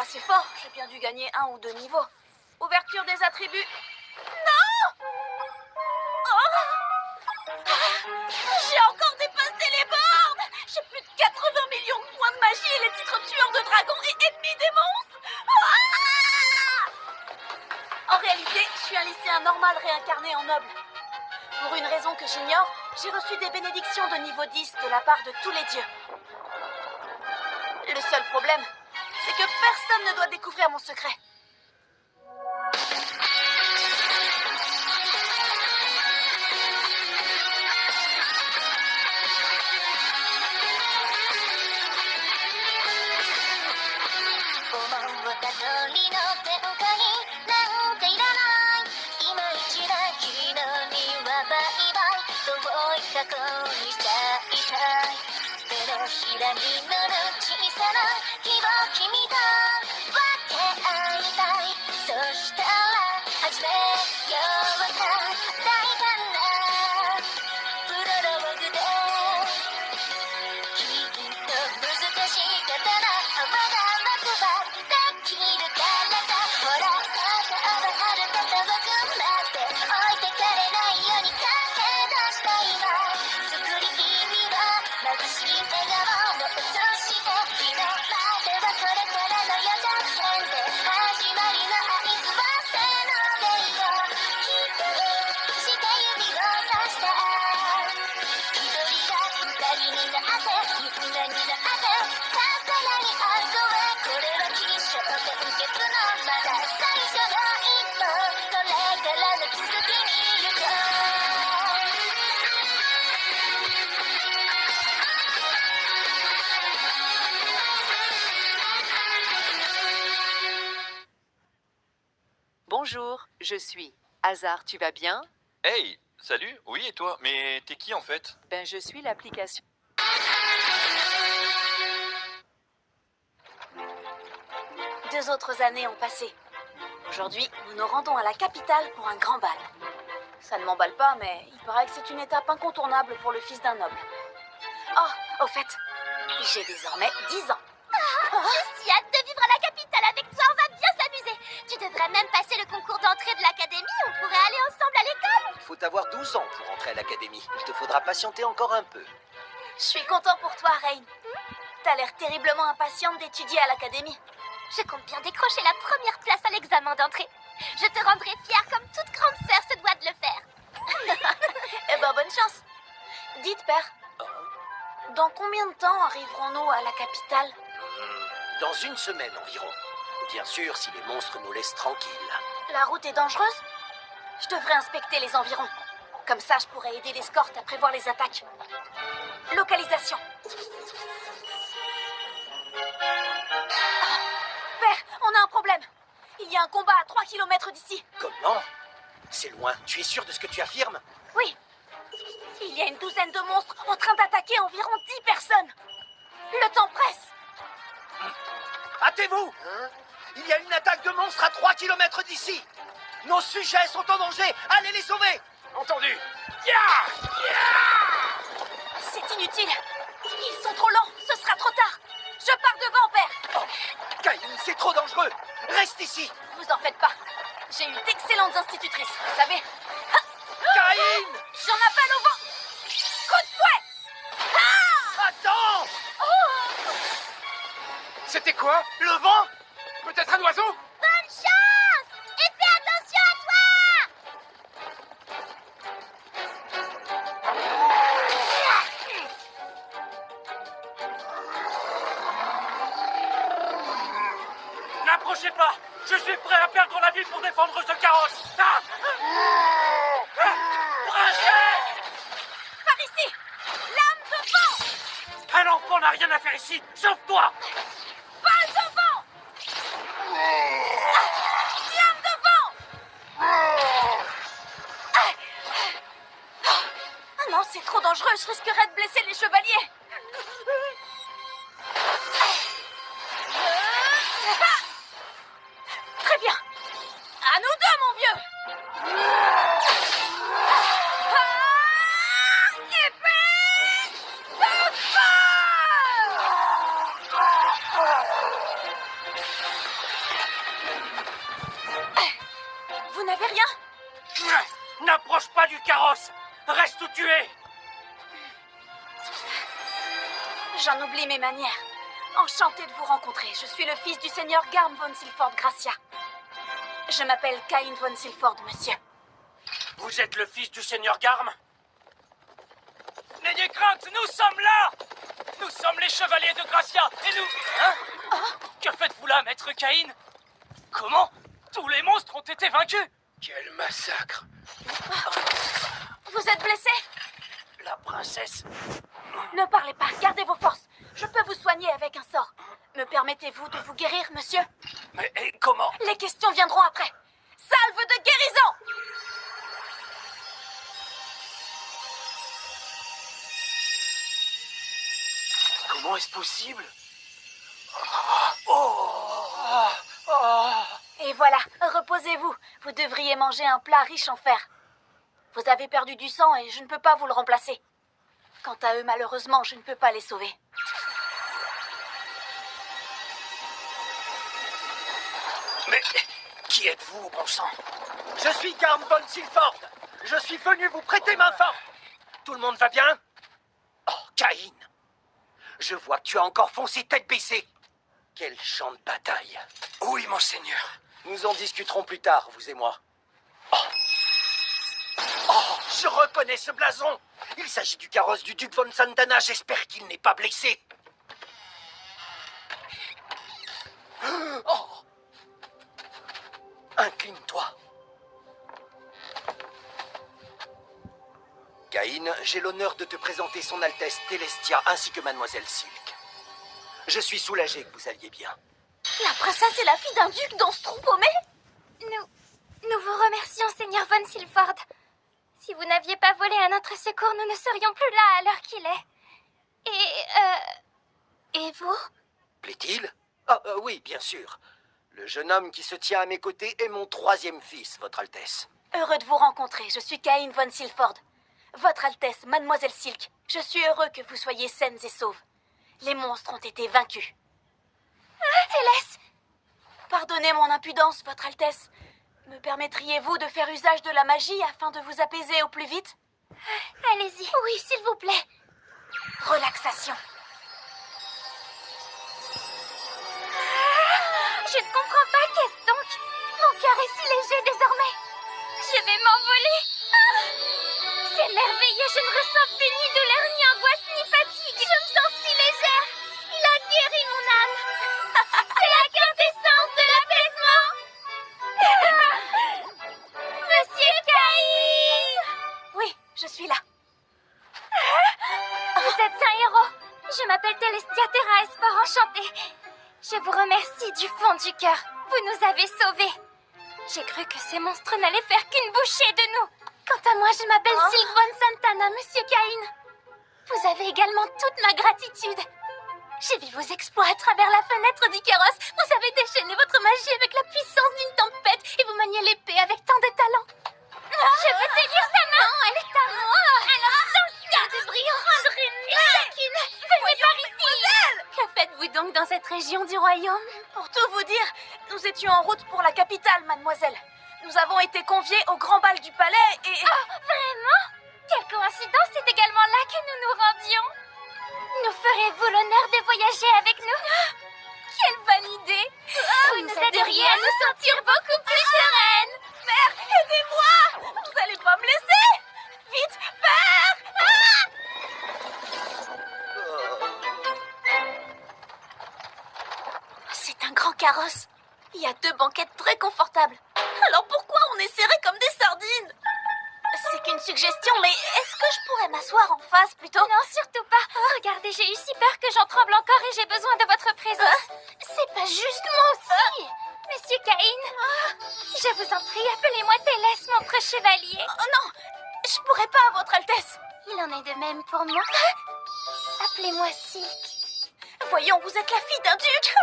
assez fort. J'ai bien dû gagner 1 ou 2 niveaux. Ouverture des attributs. Non! Oh! J'ai encore dépassé les bornes! J'ai plus de 80 millions de points de magie et les titres tueurs de dragons et ennemis des monstres! Ah! En réalité, je suis un lycéen normal réincarné en noble. Pour une raison que j'ignore, j'ai reçu des bénédictions de niveau 10 de la part de tous les dieux. Le seul problème, c'est que personne ne doit découvrir mon secret. Bonjour, je suis Hazard, tu vas bien? Hey, salut, oui et toi? Mais t'es qui en fait? Ben je suis l'application. 2 autres années ont passé. Aujourd'hui, nous nous rendons à la capitale pour un grand bal. Ça ne m'emballe pas, mais il paraît que c'est une étape incontournable pour le fils d'un noble. Oh, au fait, j'ai désormais 10 ans. J'ai si hâte de vivre à la capitale avec toi, on va bien s'amuser. Tu devrais même passer le concours d'entrée de l'académie, on pourrait aller ensemble à l'école. Il faut avoir 12 ans pour entrer à l'académie. Il te faudra patienter encore un peu. Je suis content pour toi, Rain. T'as l'air terriblement impatiente d'étudier à l'académie. Je compte bien décrocher la première place à l'examen d'entrée. Je te rendrai fière comme toute grande sœur se doit de le faire. Eh ben, bonne chance. Dites, père, dans combien de temps arriverons-nous à la capitale? Dans une semaine environ. Bien sûr, si les monstres nous laissent tranquilles. La route est dangereuse? Je devrais inspecter les environs. Comme ça, je pourrais aider l'escorte à prévoir les attaques. Localisation. Père, on a un problème. Il y a un combat à 3 km d'ici. Comment? C'est loin. Tu es sûr de ce que tu affirmes? Oui. Il y a une douzaine de monstres en train d'attaquer environ 10 personnes. Le temps presse. Hâtez-vous! Il y a une attaque de monstres à 3 km d'ici. Nos sujets sont en danger. Allez les sauver! Entendu! C'est inutile. Ils sont trop lents. Ce sera trop tard. Je pars devant, père. Oh, Caïn, c'est trop dangereux. Reste ici. Vous en faites pas. J'ai eu d'excellentes institutrices, vous savez. Caïn! J'en appelle au vent. Coup de fouet. Attends! C'était quoi? Le vent? Peut-être un oiseau? Bonne chance! Et fais attention à toi! N'approchez pas! Je suis prêt à perdre la vie pour défendre ce carrosse! Ah! Princesse! Par ici. Lame de vent. Un enfant n'a rien à faire ici, sauf toi! Balle de vent. Lame de vent. Ah non, c'est trop dangereux. Je risquerais de blesser les chevaliers. Très bien. À nous deux, mon vieux. Épée de feu. n'avez rien? N'approche pas du carrosse. Reste où tu es. J'en oublie mes manières. Enchantée de vous rencontrer. Je suis le fils du seigneur Garm von Silford Gracia. Je m'appelle Cain von Silford, monsieur. Vous êtes le fils du seigneur Garm? N'ayez crainte, nous sommes là. Nous sommes les chevaliers de Gracia. Et nous... Hein? Que faites-vous là, maître Cain? Comment? Tous les monstres ont été vaincus? Quel massacre! Vous êtes blessé? La princesse... Ne parlez pas, gardez vos forces. Je peux vous soigner avec un sort. Me permettez-vous de vous guérir, monsieur? Mais comment? Les questions viendront après. Salve de guérison! Comment est-ce possible? Et voilà, reposez-vous. Vous devriez manger un plat riche en fer. Vous avez perdu du sang et je ne peux pas vous le remplacer. Quant à eux, malheureusement, je ne peux pas les sauver. Mais qui êtes-vous, bon sang? Je suis Garm von Silford. Je suis venu vous prêter main forte. Tout le monde va bien? Oh, Cain. Je vois que tu as encore foncé tête baissée. Quel champ de bataille. Oui, monseigneur. Nous en discuterons plus tard, vous et moi. Oh, je reconnais ce blason. Il s'agit du carrosse du duc von Santana. J'espère qu'il n'est pas blessé. Oh. Incline-toi. Cain, j'ai l'honneur de te présenter son Altesse Télestia ainsi que Mademoiselle Silk. Je suis soulagé que vous alliez bien. La princesse est la fille d'un duc dans ce trou paumé? Nous vous remercions, Seigneur von Silford. Si vous n'aviez pas volé à notre secours, nous ne serions plus là à l'heure qu'il est. Et vous? Plaît-il? Ah, oui, bien sûr. Le jeune homme qui se tient à mes côtés est mon troisième fils, Votre Altesse. Heureux de vous rencontrer, je suis Cain von Silford. Votre Altesse, Mademoiselle Silk, je suis heureux que vous soyez saines et sauves. Les monstres ont été vaincus. Télès! Pardonnez mon impudence, Votre Altesse. Me permettriez-vous de faire usage de la magie afin de vous apaiser au plus vite? Allez-y. Oui, s'il vous plaît. Relaxation. Je ne comprends pas, qu'est-ce donc? Mon cœur est si léger désormais. Je vais m'envoler. C'est merveilleux, je ne ressens plus ni douleur, ni angoisse, ni fatigue. Je me sens si légère. Il a guéri mon âme. C'est la quintessence de l'apaisement. Monsieur Cain! Oui, je suis là. Vous êtes un héros. Je m'appelle Télestia Terra Esport, enchantée. Je vous remercie du fond du cœur. Vous nous avez sauvés. J'ai cru que ces monstres n'allaient faire qu'une bouchée de nous. Quant à moi, je m'appelle Silk von Santana, Monsieur Cain. Vous avez également toute ma gratitude. J'ai vu vos exploits à travers la fenêtre du carrosse. Vous avez déchaîné votre magie avec la puissance d'une tempête et vous maniez l'épée avec tant de talent. Je veux tenir sa main. Non, elle est à moi. Alors, dansez de brillant. Chacune, venez par ici. Que faites-vous donc dans cette région du royaume? Pour tout vous dire, nous étions en route pour la capitale, mademoiselle. Nous avons été conviés au grand bal du palais et... Oh, vraiment? Quelle coïncidence, c'est également là que nous nous rendions. Nous ferez-vous l'honneur de voyager avec nous? Quelle bonne idée! Vous nous aideriez à nous sentir beaucoup plus sereines. Mère, aidez-moi! Vous allez pas me laisser! Vite, père! C'est un grand carrosse. Il y a 2 banquettes très confortables. Alors pourquoi on est serrés comme des sardines? C'est qu'une suggestion, mais est-ce que je pourrais m'asseoir en face plutôt? Non, surtout pas. Regardez, j'ai eu si peur que j'en tremble encore et j'ai besoin de votre présence. C'est pas juste, moi aussi. Monsieur Cain, je vous en prie, appelez-moi Télès, mon preux chevalier. Oh non, je pourrais pas, Votre Altesse. Il en est de même pour moi. Appelez-moi Silk. Voyons, vous êtes la fille d'un duc.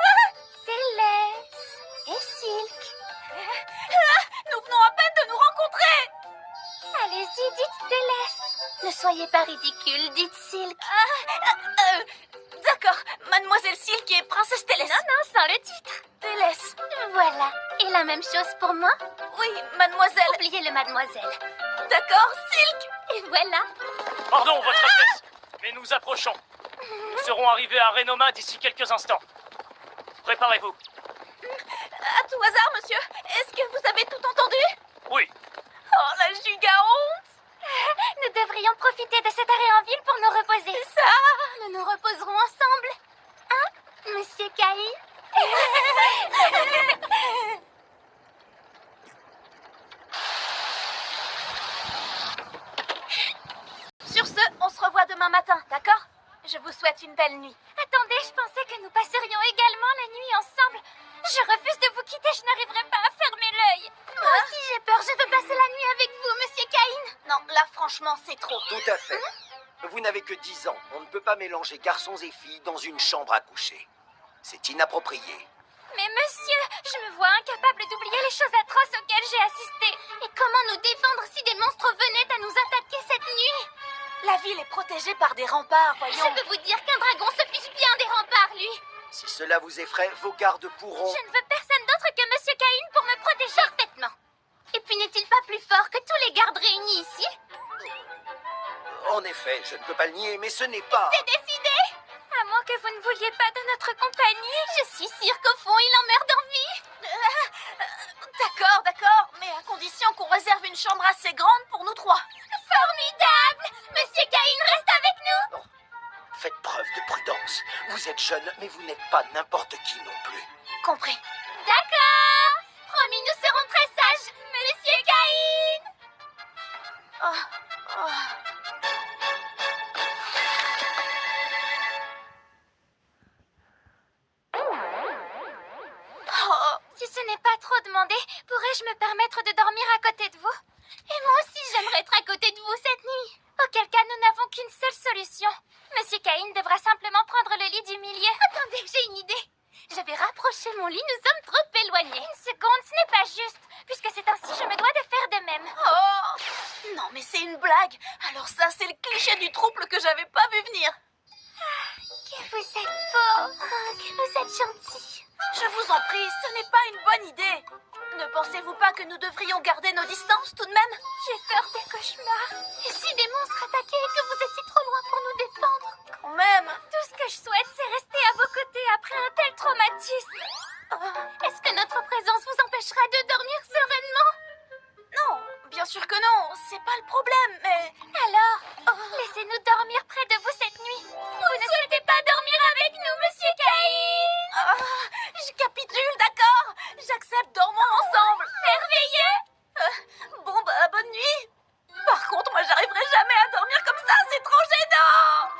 Télès et Silk. Nous venons à peine de nous rencontrer. Allez-y, dites Télès. Ne soyez pas ridicule, dites Silk. D'accord, Mademoiselle Silk et Princesse Télès. Non, sans le titre. Télès. Voilà. Et la même chose pour moi? Oui, Oui, mademoiselle. Oubliez le mademoiselle. D'accord, Silk. Et voilà. Pardon, Votre Altesse, mais nous approchons. Nous serons arrivés à Renoma d'ici quelques instants. Préparez-vous. À tout hasard, monsieur, est-ce que vous avez tout entendu? Oui, Oh, la giga honte. Nous devrions profiter de cet arrêt en ville pour nous reposer. Ça. Nous nous reposerons ensemble. Hein, Monsieur Caïn? Sur ce, on se revoit demain matin, d'accord? Je vous souhaite une belle nuit. Attendez, je pensais que nous passerions également la nuit ensemble. Je refuse de vous quitter, je n'arriverai pas à fermer l'œil. Moi aussi j'ai peur, je veux passer la nuit avec vous, Monsieur Caïn. Non, là, franchement, c'est trop. Tout à fait. Vous n'avez que 10 ans. On ne peut pas mélanger garçons et filles dans une chambre à coucher. C'est inapproprié. Mais monsieur, je me vois incapable d'oublier les choses atroces auxquelles j'ai assisté. Et comment nous défendre si des monstres venaient à nous attaquer cette nuit? La ville est protégée par des remparts, voyons. Je peux vous dire qu'un dragon se fiche bien des remparts, lui. Si cela vous effraie, vos gardes pourront... Je ne veux personne d'autre que Monsieur Caïn pour me protéger. Parfaitement. Et puis n'est-il pas plus fort que tous les gardes réunis ici? En effet, je ne peux pas le nier, mais ce n'est pas... C'est décidé. À moins que vous ne vouliez pas de notre compagnie, je suis sûre qu'au fond, il en meurt d'envie. D'accord, d'accord, mais à condition qu'on réserve une chambre assez grande pour nous trois. Formidable. Monsieur Caïn reste avec nous. Faites preuve de prudence. Vous êtes jeune, mais vous n'êtes pas n'importe qui non plus. Compris. D'accord. Promis, nous serons très sages, Monsieur Caïn. Oh, oh. Oh, Si ce n'est pas trop demandé, pourrais-je me permettre de dormir à côté de vous? Et moi aussi, j'aimerais être à côté de vous cette nuit. Auquel cas, nous n'avons qu'une seule solution. Monsieur Caïn devra simplement prendre le lit du milieu. Attendez, j'ai une idée. Je vais rapprocher mon lit, nous sommes trop éloignés. Une seconde, ce n'est pas juste. Puisque c'est ainsi, je me dois de faire de même. oh. Non, mais c'est une blague. Alors ça, c'est le cliché du trouble que j'avais pas vu venir. Que vous êtes beau. Oh, que vous êtes gentil. Je vous en prie, ce n'est pas une bonne idée. Ne pensez-vous pas que nous devrions garder nos distances tout de même? J'ai peur des cauchemars. Et si des monstres attaquaient et que vous étiez trop loin pour nous défendre? Quand même. Tout ce que je souhaite, c'est rester à vos côtés après un tel traumatisme. Est-ce que notre présence vous empêchera de dormir sereinement? Non, bien sûr que non, c'est pas le problème, mais... Alors, laissez-nous dormir près de vous cette nuit. Vous ne souhaitez pas dormir avec nous, Monsieur Caïn? Ah, je capitule, d'accord. J'accepte, dormons ensemble. Merveilleux. Bon, bah, bonne nuit. Par contre, moi, j'arriverai jamais à dormir comme ça, c'est trop gênant.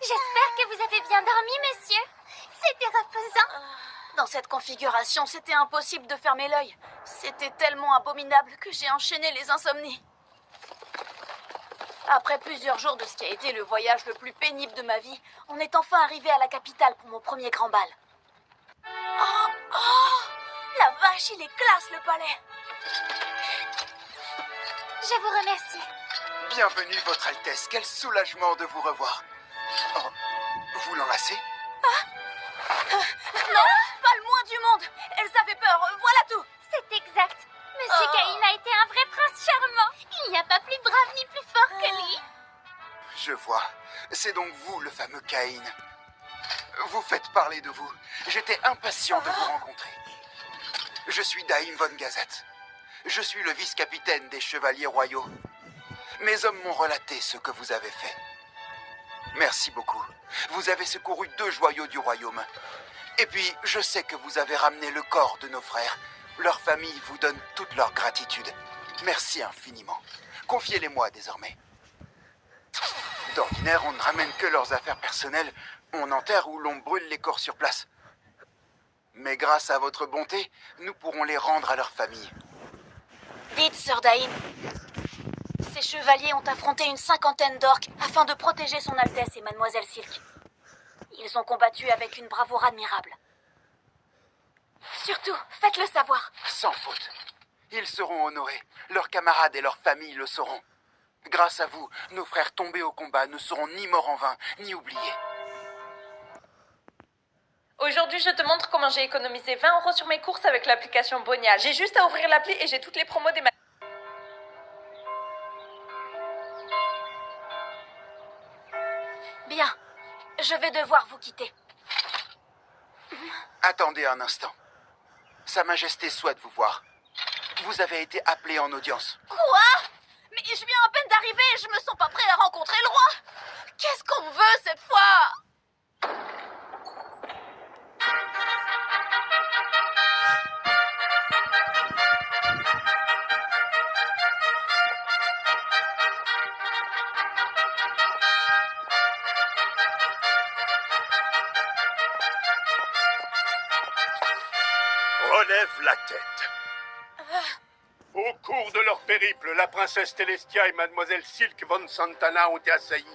J'espère que vous avez bien dormi, monsieur. C'était reposant. Dans cette configuration, c'était impossible de fermer l'œil. C'était tellement abominable que j'ai enchaîné les insomnies. Après plusieurs jours de ce qui a été le voyage le plus pénible de ma vie, on est enfin arrivé à la capitale pour mon premier grand bal. Oh, oh, la vache, il est classe le palais. Je vous remercie. Bienvenue, Votre Altesse. Quel soulagement de vous revoir. Oh, vous l'enlacez? Non, pas le moins du monde. Elles avaient peur, voilà tout. C'est exact. Monsieur Caïn a été un vrai prince charmant. Il n'y a pas plus brave ni plus fort que lui. Je vois. C'est donc vous, le fameux Caïn. Vous faites parler de vous. J'étais impatient de vous rencontrer. Je suis Daïm von Gazette. Je suis le vice-capitaine des Chevaliers Royaux. Mes hommes m'ont relaté ce que vous avez fait. Merci beaucoup. Vous avez secouru 2 joyaux du royaume. Et puis, je sais que vous avez ramené le corps de nos frères. Leur famille vous donne toute leur gratitude. Merci infiniment. Confiez-les-moi désormais. D'ordinaire, on ne ramène que leurs affaires personnelles. On enterre ou l'on brûle les corps sur place. Mais grâce à votre bonté, nous pourrons les rendre à leur famille. Dites, Sir Daïm, ces chevaliers ont affronté une 50aine d'orques afin de protéger son Altesse et Mademoiselle Silk. Ils ont combattu avec une bravoure admirable. Surtout, faites-le savoir. Sans faute. Ils seront honorés. Leurs camarades et leurs familles le sauront. Grâce à vous, nos frères tombés au combat ne seront ni morts en vain, ni oubliés. Aujourd'hui, je te montre comment j'ai économisé 20 € sur mes courses avec l'application Bonia. J'ai juste à ouvrir l'appli et j'ai toutes les promos des magasins. Bien, je vais devoir vous quitter. Attendez un instant. Sa Majesté souhaite vous voir. Vous avez été appelé en audience. Quoi? Mais je viens à peine d'arriver et je me sens pas prêt à rencontrer le roi. Qu'est-ce qu'on veut cette fois? Relève la tête. Au cours de leur périple, la princesse Telestia et mademoiselle Silk von Santana ont été assaillies.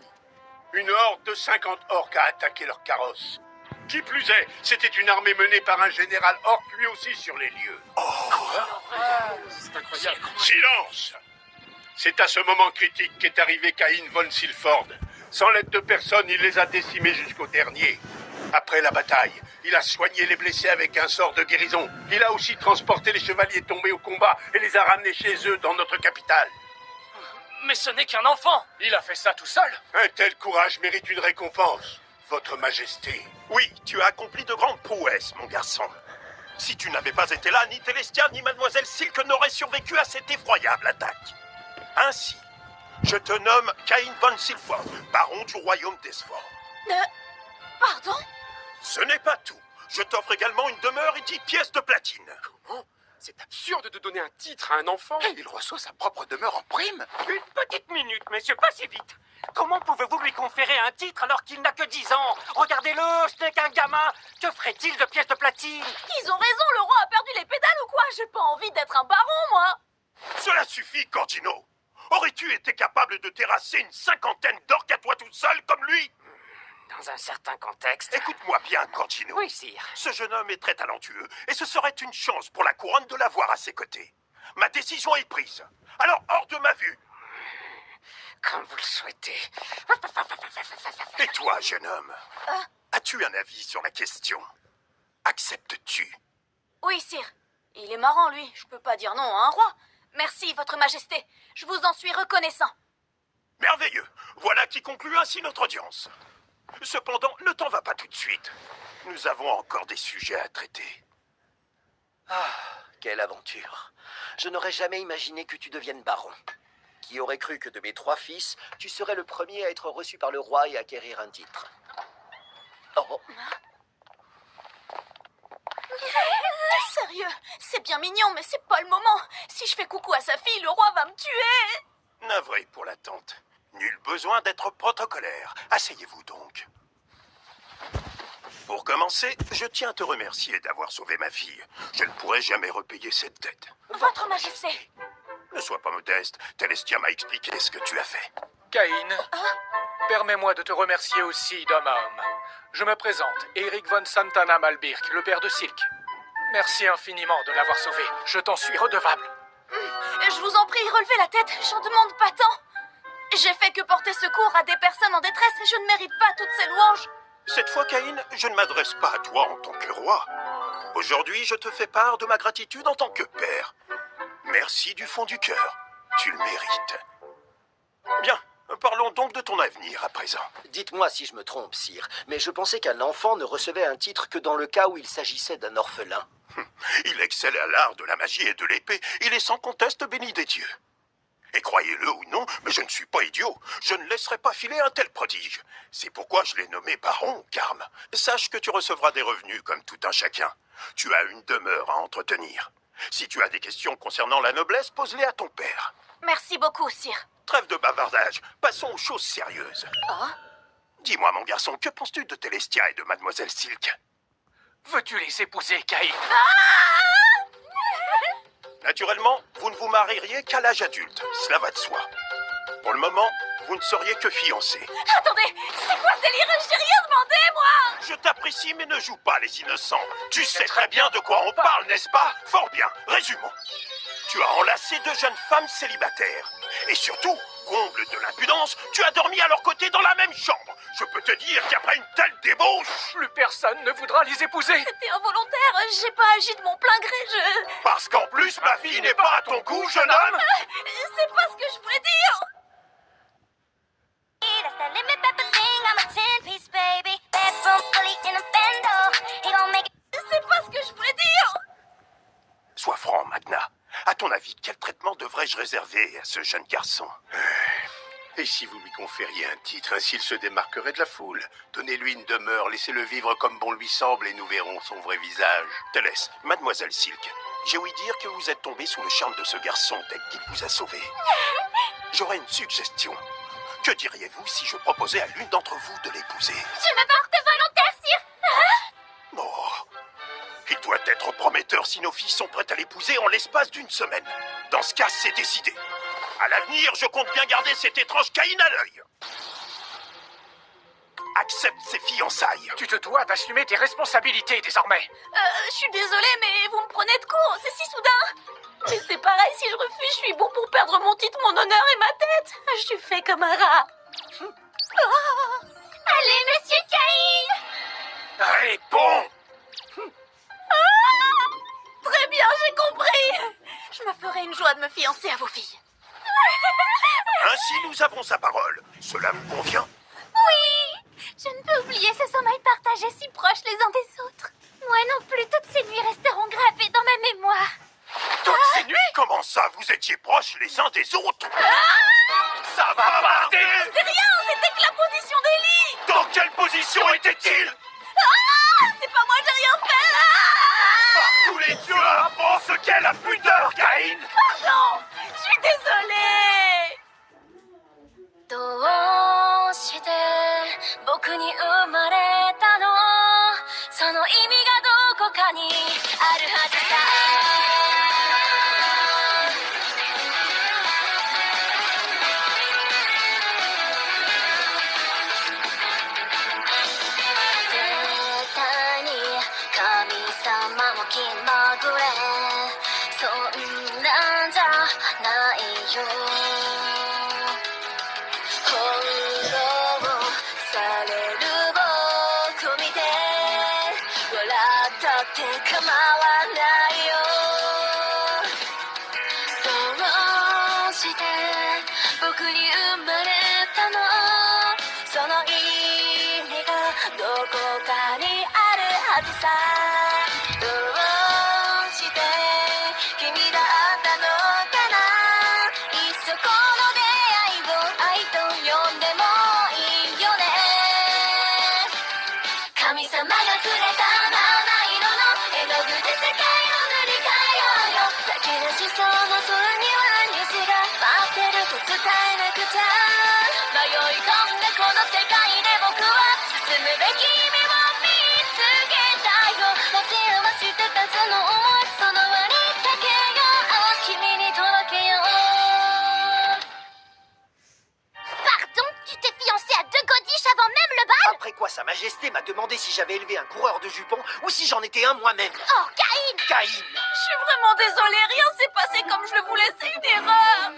Une horde de 50 orques a attaqué leur carrosse. Qui plus est, c'était une armée menée par un général orc lui aussi sur les lieux. Silence! C'est à ce moment critique qu'est arrivé Cain von Silford. Sans l'aide de personne, il les a décimés jusqu'au dernier. Après la bataille, il a soigné les blessés avec un sort de guérison. Il a aussi transporté les chevaliers tombés au combat et les a ramenés chez eux dans notre capitale. Mais ce n'est qu'un enfant. Il a fait ça tout seul. Un tel courage mérite une récompense, Votre Majesté. Oui, tu as accompli de grandes prouesses, mon garçon. Si tu n'avais pas été là, ni Telestia ni Mademoiselle Silk n'auraient survécu à cette effroyable attaque. Ainsi, je te nomme Cain von Silford, baron du royaume d'Esford. Pardon? Ce n'est pas tout. Je t'offre également une demeure et 10 pièces de platine. Comment? C'est absurde de donner un titre à un enfant. Il reçoit sa propre demeure en prime. Une petite minute, messieurs, pas si vite. Comment pouvez-vous lui conférer un titre alors qu'il n'a que 10 ans? Regardez-le, ce n'est qu'un gamin. Que ferait-il de pièces de platine? Ils ont raison, le roi a perdu les pédales ou quoi? J'ai pas envie d'être un baron, moi. Cela suffit, Cordino. Aurais-tu été capable de terrasser une 50aine d'orques à toi toute seule comme lui? Dans un certain contexte. Écoute-moi bien, Cordino. Oui, sire. Ce jeune homme est très talentueux, et ce serait une chance pour la couronne de l'avoir à ses côtés. Ma décision est prise. Alors, hors de ma vue. Comme vous le souhaitez. Et toi, jeune homme, as-tu un avis sur la question? Acceptes-tu? Oui, sire. Il est marrant, lui. Je peux pas dire non à un roi. Merci, votre majesté. Je vous en suis reconnaissant. Merveilleux. Voilà qui conclut ainsi notre audience. Cependant, ne t'en va pas tout de suite. Nous avons encore des sujets à traiter. Ah, quelle aventure. Je n'aurais jamais imaginé que tu deviennes baron. Qui aurait cru que de mes 3 fils, tu serais le premier à être reçu par le roi et acquérir un titre? Oh. Sérieux, c'est bien mignon, mais c'est pas le moment. Si je fais coucou à sa fille, le roi va me tuer. Navré pour l'attente. Nul besoin d'être protocolaire. Asseyez-vous donc. Pour commencer, je tiens à te remercier d'avoir sauvé ma fille. Je ne pourrai jamais repayer cette dette. Votre majesté. Ne sois pas modeste. Telestia m'a expliqué ce que tu as fait. Cain, permets-moi de te remercier aussi d'homme à homme. Je me présente, Eric von Santana Malbirk, le père de Silk. Merci infiniment de l'avoir sauvé. Je t'en suis redevable. Je vous en prie, relevez la tête. J'en demande pas tant. J'ai fait que porter secours à des personnes en détresse et je ne mérite pas toutes ces louanges. Cette fois, Cain, je ne m'adresse pas à toi en tant que roi. Aujourd'hui, je te fais part de ma gratitude en tant que père. Merci du fond du cœur. Tu le mérites. Bien, parlons donc de ton avenir à présent. Dites-moi si je me trompe, sire, mais je pensais qu'un enfant ne recevait un titre que dans le cas où il s'agissait d'un orphelin. Il excelle à l'art de la magie et de l'épée. Il est sans conteste béni des dieux. Et croyez-le ou non, mais je ne suis pas idiot. Je ne laisserai pas filer un tel prodige. C'est pourquoi je l'ai nommé baron, Carme. Sache que tu recevras des revenus comme tout un chacun. Tu as une demeure à entretenir. Si tu as des questions concernant la noblesse, pose-les à ton père. Merci beaucoup, sire. Trêve de bavardage. Passons aux choses sérieuses. Dis-moi, mon garçon, que penses-tu de Telestia et de Mademoiselle Silk? Veux-tu les épouser, Cain? Naturellement, vous ne vous marieriez qu'à l'âge adulte. Cela va de soi. Pour le moment, vous ne seriez que fiancés. Attendez, c'est quoi ce délire? J'ai rien demandé, moi. Je t'apprécie, mais ne joue pas les innocents. Tu sais très bien de quoi on parle, n'est-ce pas? Fort bien, résumons. Tu as enlacé 2 jeunes femmes célibataires. Et surtout, comble de l'impudence, tu as dormi à leur côté dans la même chambre. Je peux te dire qu'après une telle débauche, Plus personne ne voudra les épouser. C'était involontaire, j'ai pas agi de mon plein gré, parce qu'en plus ma fille n'est pas à ton goût, jeune homme. C'est pas ce que je voulais dire. That's the limit, that's the thing. I'm a 10-piece baby. Bedroom fully in a bando. He gon' make it. C'est pas ce que je voulais dire. Sois franc, Magna. À ton avis, quel traitement devrais-je réserver à ce jeune garçon? Et si vous lui confériez un titre, ainsi il se démarquerait de la foule. Donnez-lui une demeure, laissez-le vivre comme bon lui semble et nous verrons son vrai visage. Télès, mademoiselle Silk, j'ai ouï dire que vous êtes tombée sous le charme de ce garçon dès qu'il vous a sauvé. J'aurais une suggestion. Que diriez-vous si je proposais à l'une d'entre vous de l'épouser? Je me porte volontaire, sire. Oh, il doit être prometteur si nos filles sont prêtes à l'épouser en l'espace d'une semaine. Dans ce cas, c'est décidé. À l'avenir, je compte bien garder cet étrange Caïn à l'œil. Accepte ses fiançailles. Tu te dois d'assumer tes responsabilités désormais. Je suis désolée, mais vous me prenez de court, c'est si soudain. Mais c'est pareil, si je refuse, je suis bon pour perdre mon titre, mon honneur et ma tête. Je suis fait comme un rat. Allez, monsieur Caïn. Réponds! Très bien, j'ai compris. Je me ferai une joie de me fiancer à vos filles. Ainsi, nous avons sa parole. Cela vous convient? Oui. Je ne peux oublier ce sommeil partagé si proche les uns des autres. Moi non plus, toutes ces nuits resteront gravées dans ma mémoire. Toutes ces nuits? Comment ça, vous étiez proches les uns des autres? Ça va pas! C'est rien, c'était que la position des lits. Dans quelle position était-il? C'est pas moi, j'ai rien fait. Par tous les dieux, apprends ce qu'est la pudeur, Caïn! Pardon, je suis désolée. どうして僕に生まれたのその意味がどこかにあるはずさ絶対に神様も気まぐれそんなんじゃないよ翻弄される僕見て笑ったって構わないよどうして僕に生まれたのその意味がどこかにあるはずさどうして君だったのかないっそこの出会いを愛と呼んでもいいよね神様がくれた七色の絵の具で世界を塗り替えようよ泣き出しそうな空には虹が待ってると伝えなくちゃ迷い込んだこの世界で僕は進むべき意味を見つけたよ待ち合わせてたその想いその割りかけよう君に届けよう Pardon, tu t'es fiancé à deux godiches avant même le bal? Après quoi, Sa Majesté m'a demandé si j'avais élevé un coureur de jupons ou si j'en étais un moi-même. Oh, Caïn! Caïn! Je suis vraiment désolée, rien s'est passé comme je le voulais, c'est une erreur.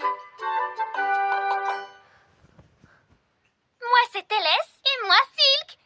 Moi, c'est Télès et moi, Silk.